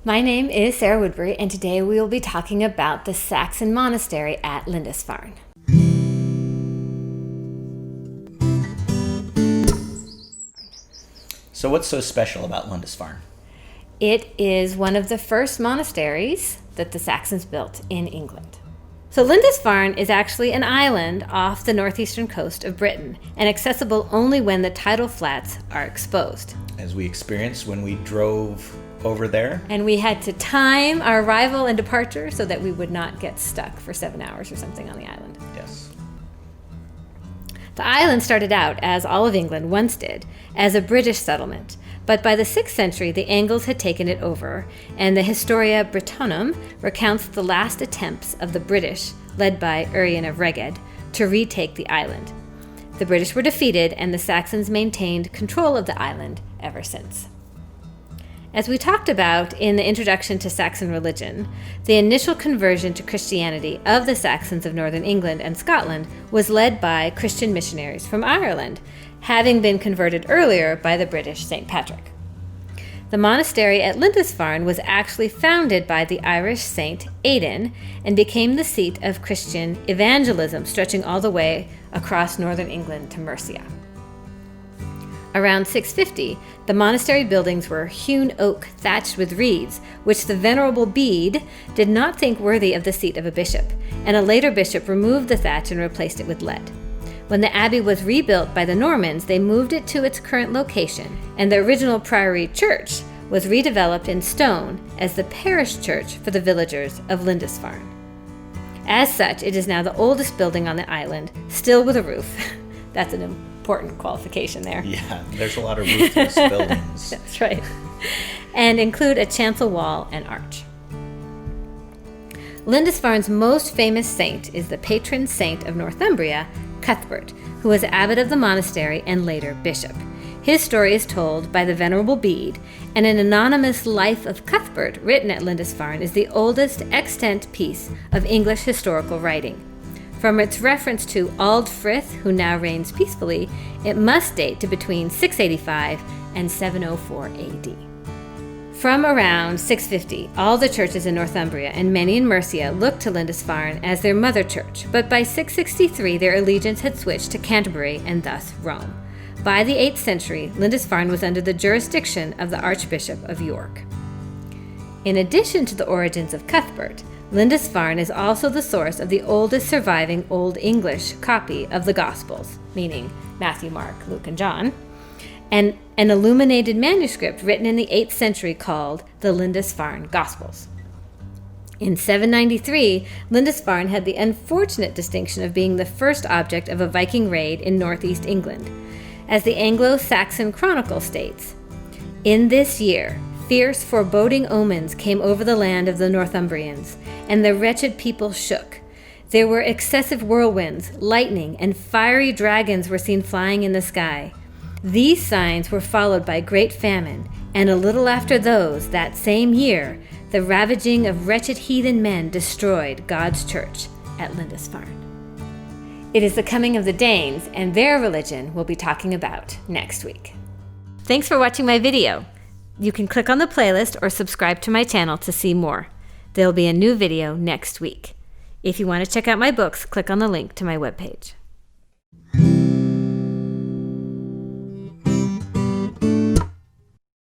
My name is Sarah Woodbury, and today we will be talking about the Saxon monastery at Lindisfarne. So what's so special about Lindisfarne? It is one of the first monasteries that the Saxons built in England. So Lindisfarne is actually an island off the northeastern coast of Britain and accessible only when the tidal flats are exposed. As we experienced when we drove over there. And we had to time our arrival and departure so that we would not get stuck for 7 hours or something on the island. Yes. The island started out, as all of England once did, as a British settlement, but by the 6th century the Angles had taken it over, and the Historia Brittonum recounts the last attempts of the British, led by Urien of Reged, to retake the island. The British were defeated, and the Saxons maintained control of the island ever since. As we talked about in the introduction to Saxon religion, the initial conversion to Christianity of the Saxons of northern England and Scotland was led by Christian missionaries from Ireland, having been converted earlier by the British St. Patrick. The monastery at Lindisfarne was actually founded by the Irish Saint Aidan and became the seat of Christian evangelism, stretching all the way across northern England to Mercia. Around 650, the monastery buildings were hewn oak thatched with reeds, which the Venerable Bede did not think worthy of the seat of a bishop, and a later bishop removed the thatch and replaced it with lead. When the abbey was rebuilt by the Normans, they moved it to its current location, and the original priory church was redeveloped in stone as the parish church for the villagers of Lindisfarne. As such, it is now the oldest building on the island, still with a roof. That's an important qualification there. Yeah, there's a lot of roofless buildings. That's right. And include a chancel wall and arch. Lindisfarne's most famous saint is the patron saint of Northumbria, Cuthbert, who was abbot of the monastery and later bishop. His story is told by the Venerable Bede, and an anonymous life of Cuthbert written at Lindisfarne is the oldest extant piece of English historical writing. From its reference to Ald Frith, who now reigns peacefully, it must date to between 685 and 704 AD. From around 650, all the churches in Northumbria and many in Mercia looked to Lindisfarne as their mother church, but by 663 their allegiance had switched to Canterbury and thus Rome. By the 8th century, Lindisfarne was under the jurisdiction of the Archbishop of York. In addition to the origins of Cuthbert, Lindisfarne is also the source of the oldest surviving Old English copy of the Gospels, meaning Matthew, Mark, Luke, and John, and an illuminated manuscript written in the 8th century called the Lindisfarne Gospels. In 793, Lindisfarne had the unfortunate distinction of being the first object of a Viking raid in northeast England. As the Anglo-Saxon Chronicle states, "In this year, fierce foreboding omens came over the land of the Northumbrians, and the wretched people shook. There were excessive whirlwinds, lightning, and fiery dragons were seen flying in the sky. These signs were followed by great famine, and a little after those, that same year, the ravaging of wretched heathen men destroyed God's church at Lindisfarne." It is the coming of the Danes, and their religion we'll be talking about next week. Thanks for watching my video. You can click on the playlist or subscribe to my channel to see more. There'll be a new video next week. If you want to check out my books, click on the link to my webpage.